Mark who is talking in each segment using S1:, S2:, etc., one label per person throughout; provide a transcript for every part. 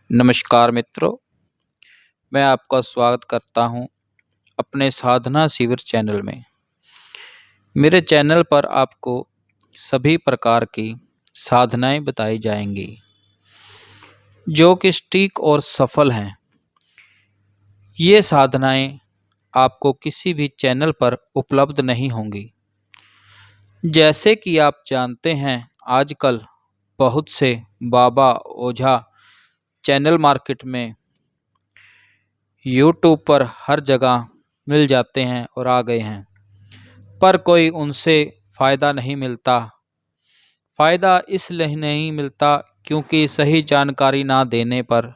S1: नमस्कार मित्रों, मैं आपका स्वागत करता हूं अपने साधना शिविर चैनल में। मेरे चैनल पर आपको सभी प्रकार की साधनाएं बताई जाएंगी जो कि सटीक और सफल हैं। ये साधनाएं आपको किसी भी चैनल पर उपलब्ध नहीं होंगी। जैसे कि आप जानते हैं, आजकल बहुत से बाबा ओझा चैनल मार्केट में यूट्यूब पर हर जगह मिल जाते हैं और आ गए हैं, पर कोई उनसे फ़ायदा नहीं मिलता। फ़ायदा इसलिए नहीं मिलता क्योंकि सही जानकारी ना देने पर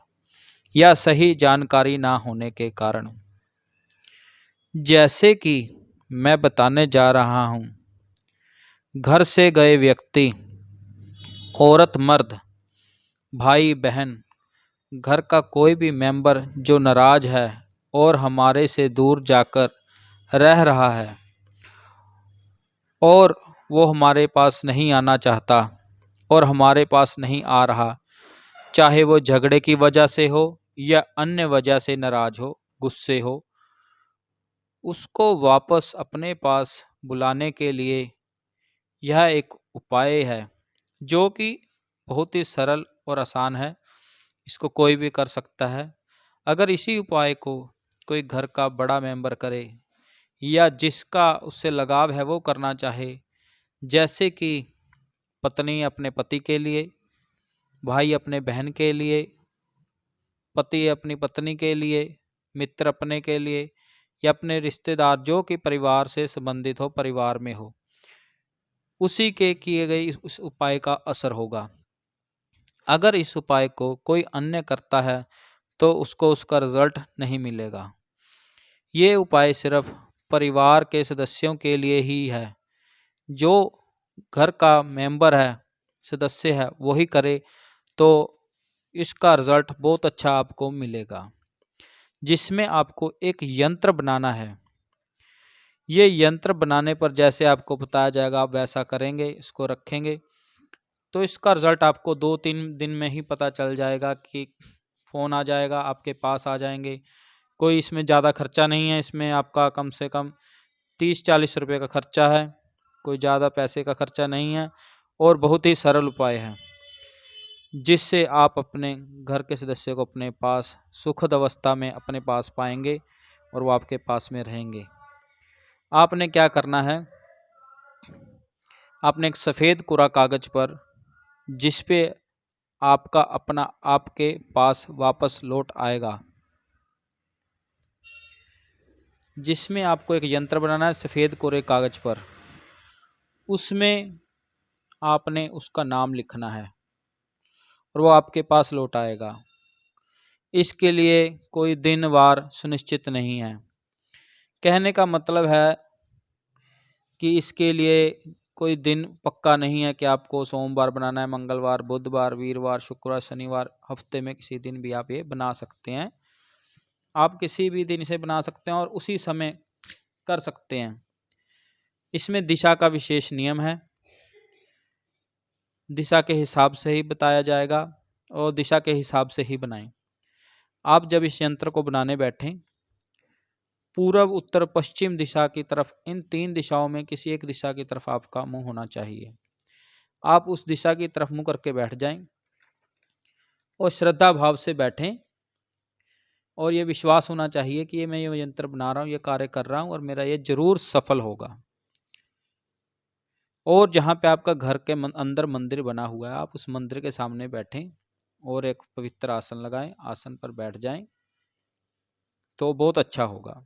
S1: या सही जानकारी ना होने के कारण। जैसे कि मैं बताने जा रहा हूँ, घर से गए व्यक्ति, औरत मर्द, भाई बहन, घर का कोई भी मेंबर जो नाराज़ है और हमारे से दूर जाकर रह रहा है और वो हमारे पास नहीं आना चाहता और हमारे पास नहीं आ रहा, चाहे वो झगड़े की वजह से हो या अन्य वजह से नाराज हो, गुस्से हो, उसको वापस अपने पास बुलाने के लिए यह एक उपाय है जो कि बहुत ही सरल और आसान है। इसको कोई भी कर सकता है। अगर इसी उपाय को कोई घर का बड़ा मेंबर करे या जिसका उससे लगाव है वो करना चाहे, जैसे कि पत्नी अपने पति के लिए, भाई अपने बहन के लिए, पति अपनी पत्नी के लिए, मित्र अपने के लिए या अपने रिश्तेदार जो कि परिवार से संबंधित हो, परिवार में हो, उसी के किए गए उस उपाय का असर होगा। अगर इस उपाय को कोई अन्य करता है तो उसको उसका रिजल्ट नहीं मिलेगा। ये उपाय सिर्फ परिवार के सदस्यों के लिए ही है। जो घर का मेंबर है, सदस्य है, वही करे तो इसका रिजल्ट बहुत अच्छा आपको मिलेगा। जिसमें आपको एक यंत्र बनाना है। ये यंत्र बनाने पर जैसे आपको बताया जाएगा आप वैसा करेंगे, इसको रखेंगे तो इसका रिजल्ट आपको 2-3 दिन में ही पता चल जाएगा कि फ़ोन आ जाएगा, आपके पास आ जाएंगे। कोई इसमें ज़्यादा खर्चा नहीं है, इसमें आपका कम से कम 30-40 रुपये का खर्चा है, कोई ज़्यादा पैसे का खर्चा नहीं है और बहुत ही सरल उपाय है जिससे आप अपने घर के सदस्य को अपने पास सुखद अवस्था में अपने पास पाएंगे और वो आपके पास में रहेंगे। आपने क्या करना है, आपने एक सफ़ेद कोरा कागज़ पर जिस पे आपका अपना आपके पास वापस लौट आएगा, जिसमें आपको एक यंत्र बनाना है सफ़ेद कोरे कागज़ पर, उसमें आपने उसका नाम लिखना है और वो आपके पास लौट आएगा। इसके लिए कोई दिन वार सुनिश्चित नहीं है। कहने का मतलब है कि इसके लिए कोई दिन पक्का नहीं है कि आपको सोमवार बनाना है, मंगलवार, बुधवार, वीरवार, शुक्रवार, शनिवार, हफ्ते में किसी दिन भी आप ये बना सकते हैं। आप किसी भी दिन इसे बना सकते हैं और उसी समय कर सकते हैं। इसमें दिशा का विशेष नियम है, दिशा के हिसाब से ही बताया जाएगा और दिशा के हिसाब से ही बनाएं। आप जब इस यंत्र को बनाने बैठें, पूर्व, उत्तर, पश्चिम दिशा की तरफ, इन 3 दिशाओं में किसी एक दिशा की तरफ आपका मुंह होना चाहिए। आप उस दिशा की तरफ मुंह करके बैठ जाएं और श्रद्धा भाव से बैठें और ये विश्वास होना चाहिए कि मैं ये यंत्र बना रहा हूँ, ये कार्य कर रहा हूँ और मेरा ये जरूर सफल होगा। और जहाँ पे आपका घर के अंदर मंदिर बना हुआ है, आप उस मंदिर के सामने बैठें और एक पवित्र आसन लगाएं, आसन पर बैठ जाएं तो बहुत अच्छा होगा।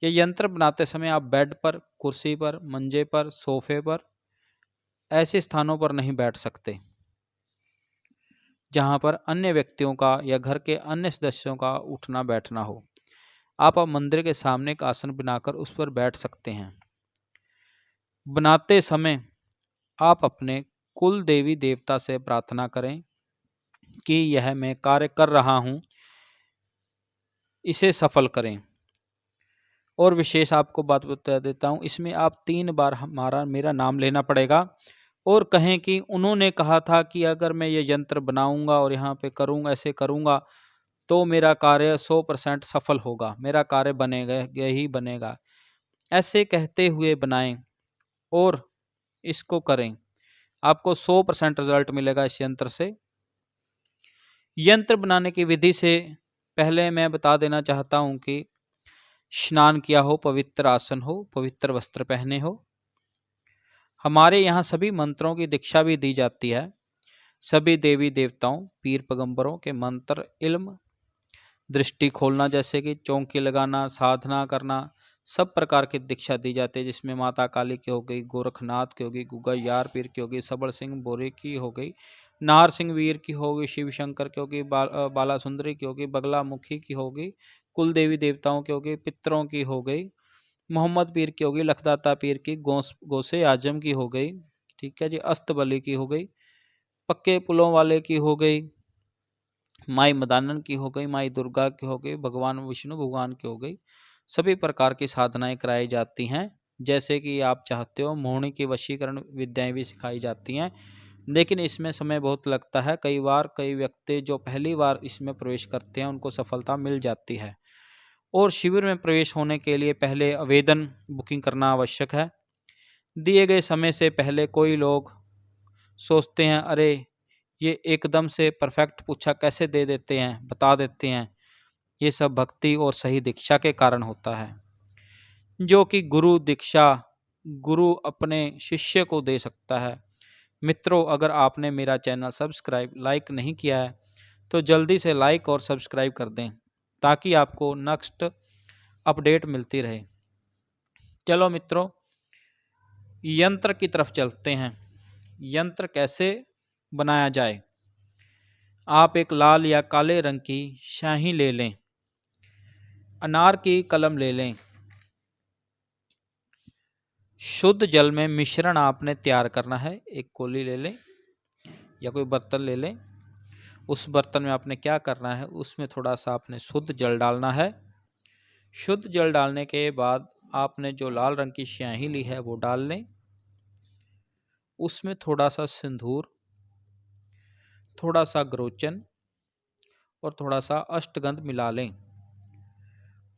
S1: ये यंत्र बनाते समय आप बेड पर, कुर्सी पर, मंजे पर, सोफे पर, ऐसे स्थानों पर नहीं बैठ सकते जहां पर अन्य व्यक्तियों का या घर के अन्य सदस्यों का उठना बैठना हो। आप मंदिर के सामने एक आसन बनाकर उस पर बैठ सकते हैं। बनाते समय आप अपने कुल देवी देवता से प्रार्थना करें कि यह मैं कार्य कर रहा हूं, इसे सफल करें। और विशेष आपको बात बता देता हूं, इसमें आप 3 बार मेरा नाम लेना पड़ेगा और कहें कि उन्होंने कहा था कि अगर मैं ये यंत्र बनाऊंगा और यहाँ पे करूँगा, ऐसे करूँगा, तो मेरा कार्य 100% सफल होगा, मेरा कार्य बनेगा ही बनेगा। ऐसे कहते हुए बनाएं और इसको करें, आपको 100% रिजल्ट मिलेगा इस यंत्र से। यंत्र बनाने की विधि से पहले मैं बता देना चाहता हूँ कि स्नान किया हो, पवित्र आसन हो, पवित्र वस्त्र पहने हो। हमारे यहाँ सभी मंत्रों की दीक्षा भी दी जाती है। सभी देवी देवताओं, पीर पैगंबरों के मंत्र, इल्म, दृष्टि खोलना, जैसे कि चौकी लगाना, साधना करना, सब प्रकार की दीक्षा दी जाती है, जिसमें माता काली की हो गई, गोरखनाथ की हो गई, गुगा यार पीर की हो गई, सबड़ सिंह बोरे की हो गई, नाहर सिंह वीर की हो गई, शिव शंकर की हो गई, बाला सुंदरी की हो गई, बगला मुखी की हो गई, कुल देवी देवताओं की हो गई, पितरों की हो गई, मोहम्मद पीर की हो गई, लखदाता पीर की, गौसे आजम की हो गई, ठीक है जी, अस्तबली की हो गई, पक्के पुलों वाले की हो गई, माई मदानन की हो गई, माई दुर्गा की हो गई, भगवान विष्णु भगवान की हो गई। सभी प्रकार की साधनाएं कराई जाती हैं। जैसे कि आप चाहते हो मोहिनी की वशीकरण विद्याएं भी सिखाई जाती हैं, लेकिन इसमें समय बहुत लगता है। कई बार कई व्यक्ति जो पहली बार इसमें प्रवेश करते हैं उनको सफलता मिल जाती है। और शिविर में प्रवेश होने के लिए पहले आवेदन बुकिंग करना आवश्यक है। दिए गए समय से पहले कोई लोग सोचते हैं, अरे ये एकदम से परफेक्ट पूछा कैसे दे देते हैं, बता देते हैं। ये सब भक्ति और सही दीक्षा के कारण होता है, जो कि गुरु दीक्षा गुरु अपने शिष्य को दे सकता है। मित्रों, अगर आपने मेरा चैनल सब्सक्राइब लाइक नहीं किया है तो जल्दी से लाइक और सब्सक्राइब कर दें, ताकि आपको नेक्स्ट अपडेट मिलती रहे। चलो मित्रों, यंत्र की तरफ चलते हैं। यंत्र कैसे बनाया जाए। आप एक लाल या काले रंग की स्याही ले लें, अनार की कलम ले लें, शुद्ध जल में मिश्रण आपने तैयार करना है। एक कोली ले लें या कोई बर्तन ले लें। उस बर्तन में आपने क्या करना है, उसमें थोड़ा सा आपने शुद्ध जल डालना है। शुद्ध जल डालने के बाद आपने जो लाल रंग की स्याही ली है वो डाल लें। उसमें थोड़ा सा सिंदूर, थोड़ा सा ग्रोचन और थोड़ा सा अष्टगंध मिला लें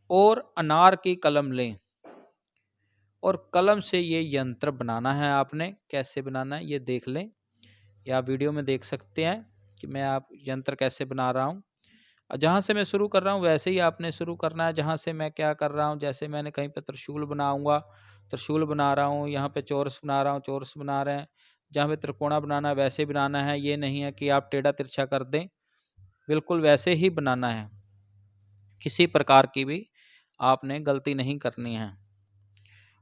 S1: और अनार की कलम लें और कलम से ये यंत्र बनाना है। आपने कैसे बनाना है ये देख लें, या वीडियो में देख सकते हैं कि मैं आप यंत्र कैसे बना रहा हूँ। जहाँ से मैं शुरू कर रहा हूँ वैसे ही आपने शुरू करना है। जहाँ से मैं क्या कर रहा हूँ, जैसे मैंने कहीं पे त्रिशूल बनाऊंगा, त्रिशूल बना रहा हूँ, यहाँ पे चौरस बना रहा हूँ, चौरस बना रहे हैं। जहाँ पे त्रिकोणा बनाना है वैसे बनाना है। ये नहीं है कि आप टेढ़ा तिरछा कर दें, बिल्कुल वैसे ही बनाना है। किसी प्रकार की भी आपने गलती नहीं करनी है।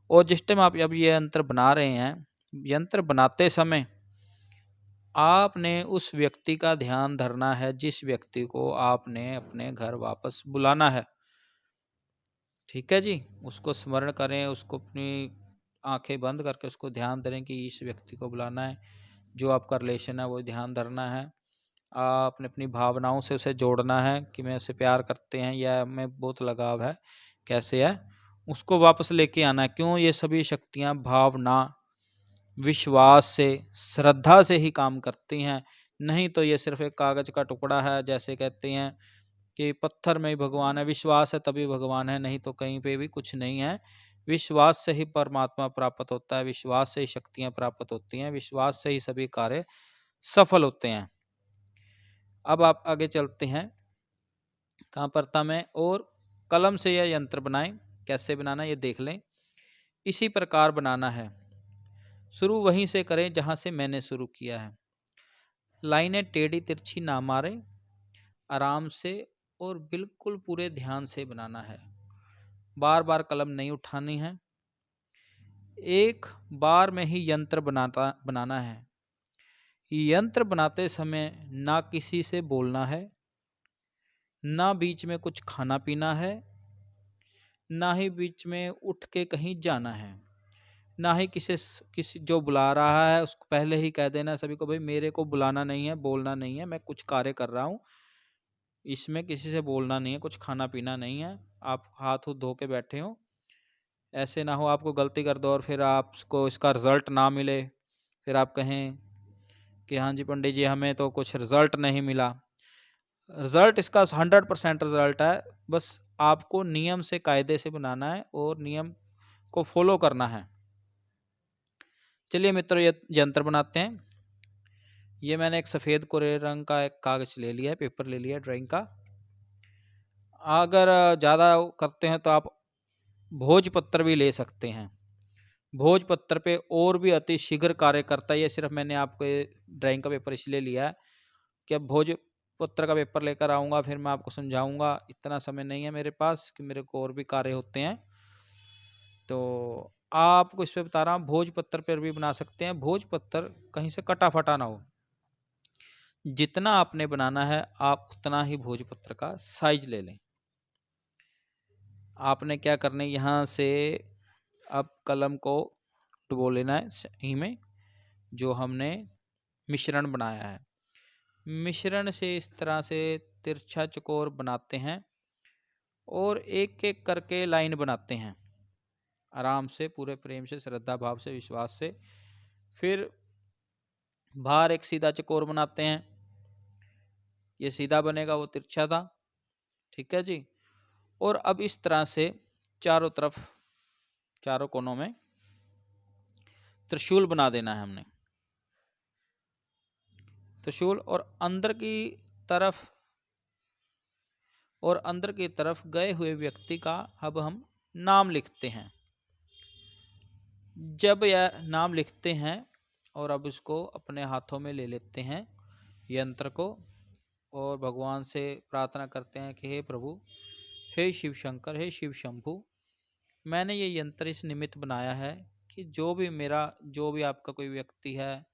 S1: और जिस टाइम आप अब ये यंत्र बना रहे हैं, यंत्र बनाते समय आपने उस व्यक्ति का ध्यान धरना है जिस व्यक्ति को आपने अपने घर वापस बुलाना है। ठीक है जी, उसको स्मरण करें, उसको अपनी आंखें बंद करके उसको ध्यान दें कि इस व्यक्ति को बुलाना है। जो आपका रिलेशन है वो ध्यान धरना है। आपने अपनी भावनाओं से उसे जोड़ना है कि मैं उसे प्यार करते हैं या मैं बहुत लगाव है, कैसे है, उसको वापस लेके आना है। क्यों? ये सभी शक्तियाँ भावना, विश्वास से, श्रद्धा से ही काम करती हैं। नहीं तो ये सिर्फ एक कागज का टुकड़ा है। जैसे कहते हैं कि पत्थर में ही भगवान है, विश्वास है तभी भगवान है, नहीं तो कहीं पे भी कुछ नहीं है। विश्वास से ही परमात्मा प्राप्त होता है, विश्वास से ही शक्तियां प्राप्त होती हैं, विश्वास से ही सभी कार्य सफल होते हैं। अब आप आगे चलते हैं, कहाँ पर था मैं। और कलम से यह यंत्र बनाएं, कैसे बनाना ये देख लें। इसी प्रकार बनाना है, शुरू वहीं से करें जहां से मैंने शुरू किया है। लाइनें टेढ़ी तिरछी ना मारें, आराम से और बिल्कुल पूरे ध्यान से बनाना है। बार बार कलम नहीं उठानी है, एक बार में ही यंत्र बनाना है। यंत्र बनाते समय ना किसी से बोलना है, ना बीच में कुछ खाना पीना है, ना ही बीच में उठ के कहीं जाना है, ना ही किसी जो बुला रहा है उसको पहले ही कह देना सभी को, भाई मेरे को बुलाना नहीं है, बोलना नहीं है, मैं कुछ कार्य कर रहा हूँ, इसमें किसी से बोलना नहीं है, कुछ खाना पीना नहीं है। आप हाथ धो के बैठे हो, ऐसे ना हो आपको गलती कर दो और फिर आपको इसका रिजल्ट ना मिले, फिर आप कहें कि हाँ जी पंडित जी हमें तो कुछ रिजल्ट नहीं मिला। रिजल्ट इसका 100% रिजल्ट है, बस आपको नियम से कायदे से बनाना है और नियम को फॉलो करना है। चलिए मित्रों, ये यंत्र बनाते हैं। ये मैंने एक सफ़ेद कोरे रंग का एक कागज ले लिया है, पेपर ले लिया है ड्राइंग का। अगर ज़्यादा करते हैं तो आप भोजपत्र भी ले सकते हैं। भोजपत्र पे और भी अति शीघ्र कार्य करता है। ये सिर्फ मैंने आपको ड्राइंग का पेपर इसलिए लिया है कि अब भोजपत्र का पेपर लेकर आऊँगा, फिर मैं आपको समझाऊंगा। इतना समय नहीं है मेरे पास कि मेरे को और भी कार्य होते हैं, तो आपको इस पर बता रहा हूँ। भोजपत्र पर भी बना सकते हैं। भोजपत्र कहीं से कटा फटा ना हो। जितना आपने बनाना है आप उतना ही भोजपत्र का साइज ले लें। आपने क्या करना है, यहाँ से अब कलम को डुबो लेना है सही में जो हमने मिश्रण बनाया है। मिश्रण से इस तरह से तिरछा चौकोर बनाते हैं और एक एक करके लाइन बनाते हैं, आराम से, पूरे प्रेम से, श्रद्धा भाव से, विश्वास से। फिर बाहर एक सीधा चौकोर बनाते हैं। ये सीधा बनेगा, वो तिरछा था, ठीक है जी। और अब इस तरह से चारों तरफ, चारों कोनों में त्रिशूल बना देना है हमने। त्रिशूल और अंदर की तरफ गए हुए व्यक्ति का अब हम नाम लिखते हैं। जब यह नाम लिखते हैं और अब इसको अपने हाथों में ले लेते हैं यंत्र को, और भगवान से प्रार्थना करते हैं कि हे प्रभु, हे शिव शंकर, हे शिव शंभु, मैंने ये यंत्र इस निमित्त बनाया है कि जो भी आपका कोई व्यक्ति है,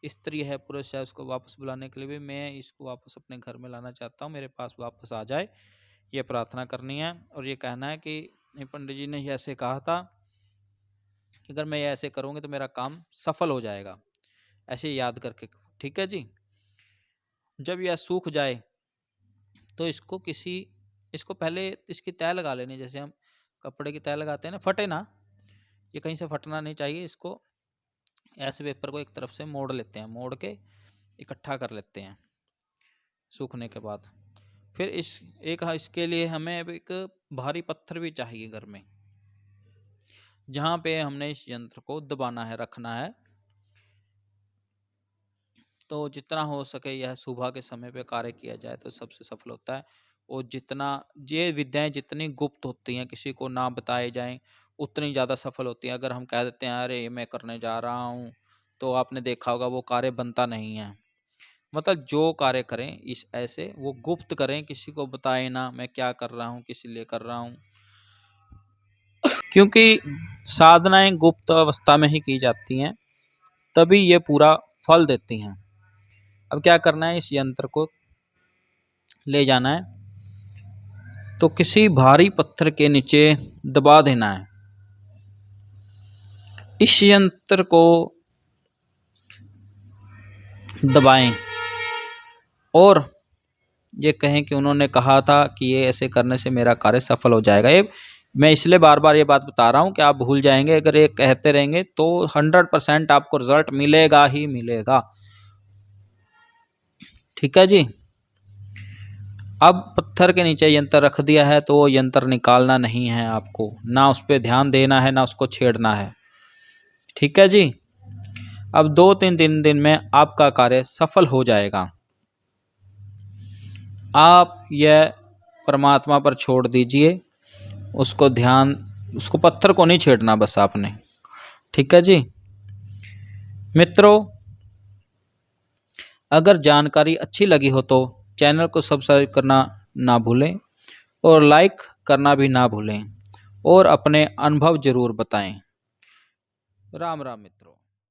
S1: स्त्री है, पुरुष है, उसको वापस बुलाने के लिए भी मैं इसको वापस अपने घर में लाना चाहता हूँ, मेरे पास वापस आ जाए। ये प्रार्थना करनी है और ये कहना है कि पंडित जी ने ऐसे कहा था कि अगर मैं ये ऐसे करूँगी तो मेरा काम सफल हो जाएगा। ऐसे याद करके, ठीक है जी। जब यह सूख जाए तो इसको पहले इसकी तह लगा लेनी, जैसे हम कपड़े की तह लगाते हैं ना, फटे ना, ये कहीं से फटना नहीं चाहिए। इसको ऐसे पेपर को एक तरफ से मोड़ लेते हैं, मोड़ के इकट्ठा कर लेते हैं सूखने के बाद। फिर इसके लिए हमें एक भारी पत्थर भी चाहिए घर में, जहाँ पे हमने इस यंत्र को दबाना है, रखना है। तो जितना हो सके यह सुबह के समय पे कार्य किया जाए तो सबसे सफल होता है। और ये विद्याएं जितनी गुप्त होती हैं, किसी को ना बताए जाएं, उतनी ज़्यादा सफल होती हैं। अगर हम कह देते हैं अरे मैं करने जा रहा हूँ, तो आपने देखा होगा वो कार्य बनता नहीं है। मतलब जो कार्य करें ऐसे वो गुप्त करें, किसी को बताए ना मैं क्या कर रहा हूँ, किस लिए कर रहा हूँ, क्योंकि साधनाएं गुप्त अवस्था में ही की जाती हैं, तभी ये पूरा फल देती हैं। अब क्या करना है, इस यंत्र को ले जाना है तो किसी भारी पत्थर के नीचे दबा देना है। इस यंत्र को दबाएं और ये कहें कि उन्होंने कहा था कि ये ऐसे करने से मेरा कार्य सफल हो जाएगा। ये मैं इसलिए बार बार ये बात बता रहा हूँ कि आप भूल जाएंगे। अगर ये कहते रहेंगे तो 100% आपको रिजल्ट मिलेगा ही मिलेगा, ठीक है जी। अब पत्थर के नीचे यंत्र रख दिया है तो वो यंत्र निकालना नहीं है आपको, ना उस पर ध्यान देना है, ना उसको छेड़ना है, ठीक है जी। अब 2-3 दिन में आपका कार्य सफल हो जाएगा। आप यह परमात्मा पर छोड़ दीजिए, उसको पत्थर को नहीं छेड़ना बस आपने, ठीक है जी। मित्रों, अगर जानकारी अच्छी लगी हो तो चैनल को सब्सक्राइब करना ना भूलें और लाइक करना भी ना भूलें और अपने अनुभव जरूर बताएं। राम राम मित्रों।